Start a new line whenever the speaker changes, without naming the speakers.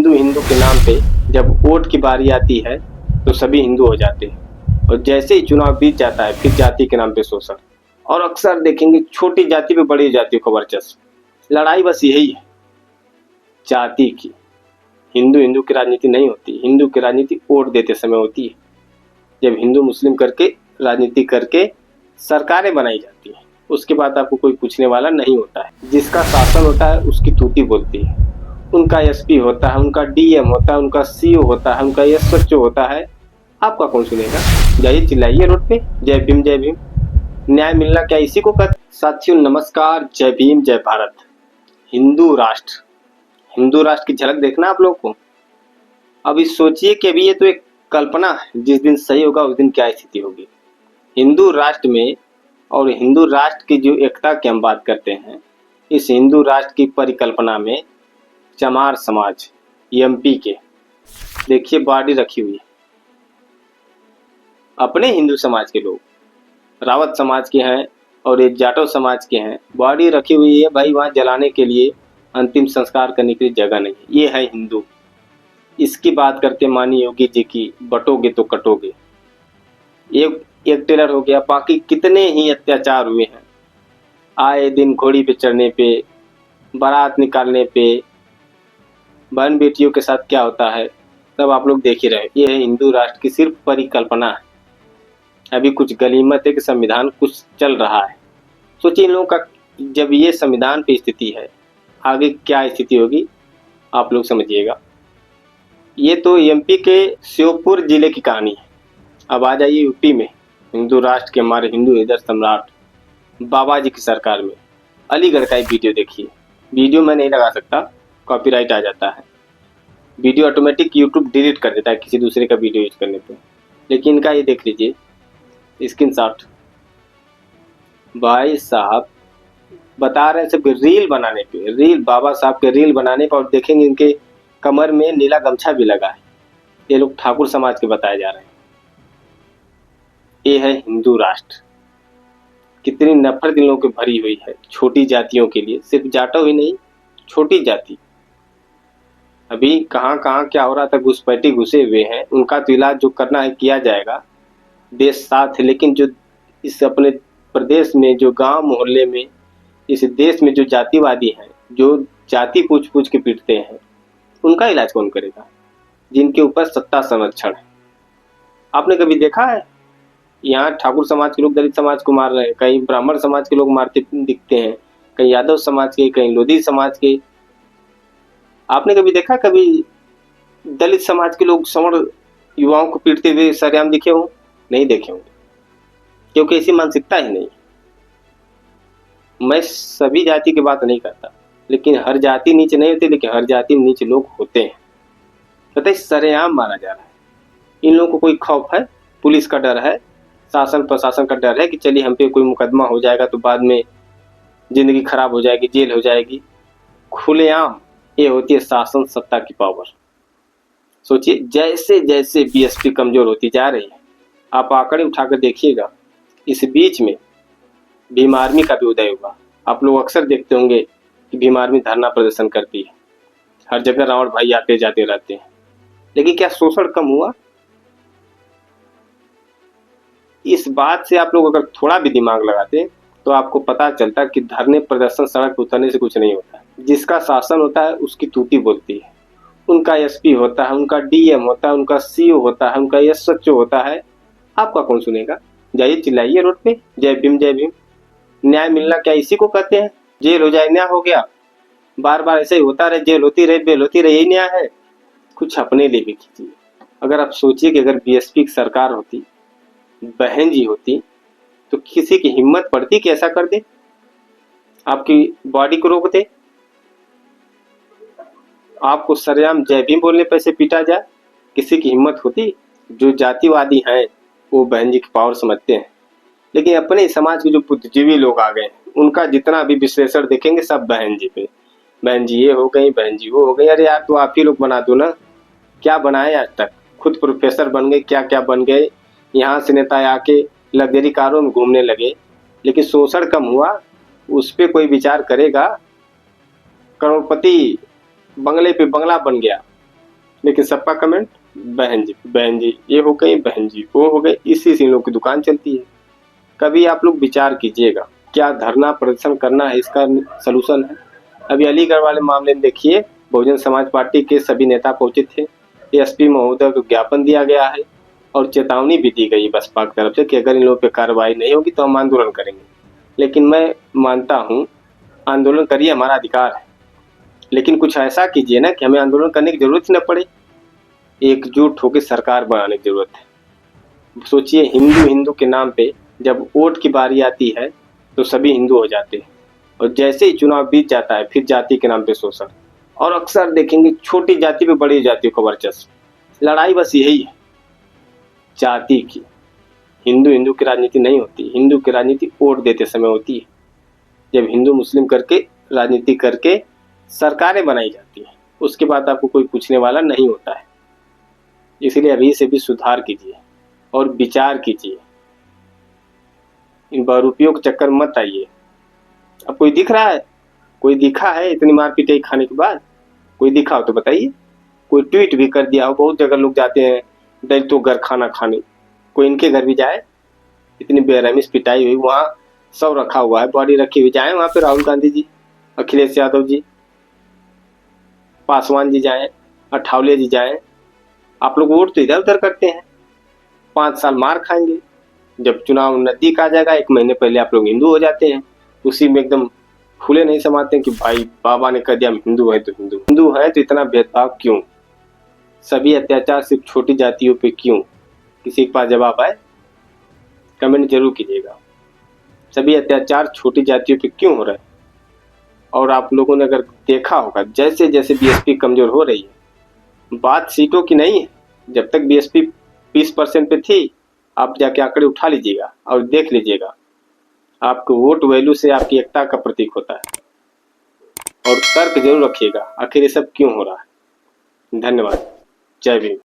हिंदू हिंदू के नाम पे जब वोट की बारी आती है तो सभी हिंदू हो जाते हैं, और जैसे ही चुनाव बीत जाता है फिर जाति के नाम पे शोषण। और अक्सर देखेंगे छोटी जाति पे बड़ी जातियों का वर्चस्व। लड़ाई बस यही है, जाति की। हिंदू हिंदू की राजनीति नहीं होती, हिंदू की राजनीति वोट देते समय होती है, जब हिंदू मुस्लिम करके राजनीति करके सरकारें बनाई जाती हैं। उसके बाद आपको कोई पूछने वाला नहीं होता है। जिसका शासन होता है उसकी तूती बोलती है। उनका एसपी होता है, उनका डीएम होता है, उनका सीओ होता है, उनका एसएचओ होता है। आपका कौन सुनेगा? जाइए चिल्लाइए रोड पे, जय भीम जय भीम। न्याय मिलना क्या इसी को कहते? साथियों नमस्कार, जय भीम जय भारत। हिंदू राष्ट्र की झलक देखना आप लोग को। अभी सोचिए कि अभी ये तो एक कल्पना है, जिस दिन सही होगा उस दिन क्या स्थिति होगी। हिंदू राष्ट्र में और हिंदू राष्ट्र की जो एकता की हम बात करते हैं, इस हिंदू राष्ट्र की परिकल्पना में चमार समाज एमपी के देखिए बॉडी रखी हुई है। अपने हिंदू समाज के लोग, रावत समाज के हैं और एक जाटव समाज के हैं, बॉडी रखी हुई है भाई, वहां जलाने के लिए, अंतिम संस्कार करने के लिए जगह नहीं है। ये है हिंदू। इसकी बात करते माननीय योगी जी की, बटोगे तो कटोगे। एक टेलर हो गया, बाकी कितने ही अत्याचार हुए हैं। आए दिन घोड़ी पे चढ़ने पे, बारात निकालने पे, बहन बेटियों के साथ क्या होता है सब आप लोग देख ही रहे। ये है हिंदू राष्ट्र की सिर्फ परिकल्पना है। अभी कुछ गलीमत है कि संविधान कुछ चल रहा है। सोचिए इन लोगों का जब ये संविधान पे स्थिति है, आगे क्या स्थिति होगी आप लोग समझिएगा। ये तो एमपी के श्योपुर जिले की कहानी है। अब आ जाइए यूपी में, हिंदू राष्ट्र के हमारे हिंदू हृदय सम्राट बाबा जी की सरकार में अलीगढ़ का एक वीडियो देखिए। वीडियो मैं नहीं लगा सकता, कॉपीराइट आ जाता है। वीडियो ऑटोमेटिक यूट्यूब डिलीट कर देता है किसी दूसरे का वीडियो यूज करने पे। लेकिन इनका ये देख लीजिए स्क्रीनशॉट। भाई साहब बता रहे हैं सिर्फ रील बनाने पे, रील बाबा साहब के रील बनाने पर। और देखेंगे इनके कमर में नीला गमछा भी लगा है। ये लोग ठाकुर समाज के बताए जा रहे हैं। ये है हिंदू राष्ट्र। कितनी नफरत इन लोगों की भरी हुई है छोटी जातियों के लिए। सिर्फ जाटव ही नहीं, छोटी जाति। अभी कहाँ कहाँ क्या हो रहा था, घुसपैठी घुसे हुए हैं। उनका तो इलाज जो करना है किया जाएगा, देश साथ है। लेकिन जो इस अपने प्रदेश में, जो गांव मोहल्ले में, इस देश में जो जातिवादी हैं, जो जाति पूछ पूछ के पीटते हैं, उनका इलाज कौन करेगा? जिनके ऊपर सत्ता संरक्षण है। आपने कभी देखा है यहाँ ठाकुर समाज के लोग दलित समाज को मार रहे हैं, कहीं ब्राह्मण समाज के लोग मारते दिखते हैं, कहीं यादव समाज के, कहीं लोधी समाज के। आपने कभी देखा कभी दलित समाज के लोग सवर्ण युवाओं को पीटते हुए सरेआम दिखे हों? नहीं देखे होंगे, क्योंकि ऐसी मानसिकता ही नहीं। मैं सभी जाति की बात नहीं करता, लेकिन हर जाति नीचे नहीं होती, लेकिन हर जाति में नीचे लोग होते हैं। पता है, सरेआम मारा जा रहा है। इन लोगों को कोई खौफ है? पुलिस का डर है, शासन प्रशासन का डर है कि चलिए हम पे कोई मुकदमा हो जाएगा तो बाद में जिंदगी खराब हो जाएगी, जेल हो जाएगी। खुलेआम ये होती है शासन सत्ता की पावर। सोचिए जैसे जैसे बीएसपी कमजोर होती जा रही है, आप आंकड़े उठाकर देखिएगा। इस बीच में भीम आर्मी का भी उदय हुआ। आप लोग अक्सर देखते होंगे कि भीम आर्मी धरना प्रदर्शन करती है, हर जगह रावण भाई आते जाते रहते हैं। लेकिन क्या शोषण कम हुआ? इस बात से आप लोग अगर थोड़ा भी दिमाग लगाते तो आपको पता चलता कि धरने प्रदर्शन सड़क उतरने से कुछ नहीं होता। जिसका शासन होता है उसकी तूती बोलती है। उनका एसपी होता है, उनका डीएम होता है, उनका सीओ होता है, उनका एसएचओ होता है। आपका कौन सुनेगा? जाइए चिल्लाइए रोड पे, जय भीम जय भीम। न्याय मिलना क्या इसी को कहते हैं? जेल हो जाए न्याय हो गया। बार बार ऐसे ही होता रहे, जेल होती रहे, बेल होती रहे, यही न्याय है? कुछ अपने लिए भी कीजिए। अगर आप सोचिए कि अगर बीएसपी की सरकार होती, बहन जी होती, तो किसी की हिम्मत पड़ती कि ऐसा कर दे, आपकी बॉडी को रोक दे, आपको सरेआम जय भीम बोलने पर से पीटा जाए? किसी की हिम्मत होती? जो जातिवादी हैं वो बहन जी की पावर समझते हैं। लेकिन अपने समाज के जो बुद्धिजीवी लोग आ गए, उनका जितना भी विश्लेषण देखेंगे सब बहन जी पे। बहन जी ये हो गई, बहन जी वो हो गई। अरे यार तो आप ही लोग बना दो ना। क्या बनाए आज तक? खुद प्रोफेसर बन गए, क्या क्या बन गए। यहाँ से नेता आके लग्जरी कारों में घूमने लगे, लेकिन शोषण कम हुआ? उस पर कोई विचार करेगा? करोड़पति बंगले पे बंगला बन गया, लेकिन सबका कमेंट बहन जी ये हो गई, बहन जी वो हो गए, इसी से इन लोगों की दुकान चलती है। कभी आप लोग विचार कीजिएगा, क्या धरना प्रदर्शन करना है इसका सलूशन है? अभी अलीगढ़ वाले मामले में देखिए, बहुजन समाज पार्टी के सभी नेता पहुंचे थे, एसपी महोदय को ज्ञापन दिया गया है और चेतावनी भी दी गई बसपा की तरफ से कि अगर इन लोगों पर कार्रवाई नहीं होगी तो हम आंदोलन करेंगे। लेकिन मैं मानता हूँ आंदोलन करिए, हमारा अधिकार है, लेकिन कुछ ऐसा कीजिए ना कि हमें आंदोलन करने की जरूरत ही न पड़े, एकजुट होकर सरकार बनाने की जरूरत है। सोचिए, हिंदू हिंदू के नाम पे जब वोट की बारी आती है तो सभी हिंदू हो जाते हैं, और जैसे ही चुनाव बीत जाता है फिर जाति के नाम पे शोषण, और अक्सर देखेंगे छोटी जाति पे बड़ी जातियों का वर्चस्व। लड़ाई बस यही है, जाति की। हिंदू हिंदू की राजनीति नहीं होती, हिंदू की राजनीति वोट देते समय होती है, जब हिंदू मुस्लिम करके राजनीति करके सरकारें बनाई जाती हैं, उसके बाद आपको कोई पूछने वाला नहीं होता है। इसलिए अभी से भी सुधार कीजिए और विचार कीजिए, इन बहुरूपियों के चक्कर में मत आइए। अब कोई दिख रहा है, कोई दिखा है इतनी मार पिटाई खाने के बाद? कोई दिखा हो तो बताइए। कोई ट्वीट भी कर दिया हो, बहुत जगह लोग जाते हैं दलितों घर खाना खाने, कोई इनके घर भी जाए, इतनी बेरहमी पिटाई हुई, वहाँ सब रखा हुआ है, बॉडी रखी हुई, जाए वहाँ पे राहुल गांधी जी, अखिलेश यादव जी, पासवान जी जाएं, अठावले जी जाएं। आप लोग वोट तो इधर उधर करते हैं, 5 साल मार खाएंगे, जब चुनाव नजदीक आ जाएगा 1 महीने पहले आप लोग हिंदू हो जाते हैं, उसी में एकदम फूले नहीं समाते कि भाई बाबा ने कह दिया हम हिंदू हैं तो हिंदू हैं, तो इतना भेदभाव क्यों? सभी अत्याचार सिर्फ छोटी जातियों पे क्यों? किसी के पास जवाब आए? कमेंट जरूर कीजिएगा। सभी अत्याचार छोटी जातियों पे क्यों हो रहे हैं? और आप लोगों ने अगर देखा होगा, जैसे जैसे बीएसपी कमजोर हो रही है, बात सीटों की नहीं है। जब तक बीएसपी 20% पे थी, आप जाके आंकड़े उठा लीजिएगा और देख लीजिएगा, आपको वोट वैल्यू से आपकी एकता का प्रतीक होता है। और तर्क जरूर रखिएगा, आखिर ये सब क्यों हो रहा है। धन्यवाद। जय भीम।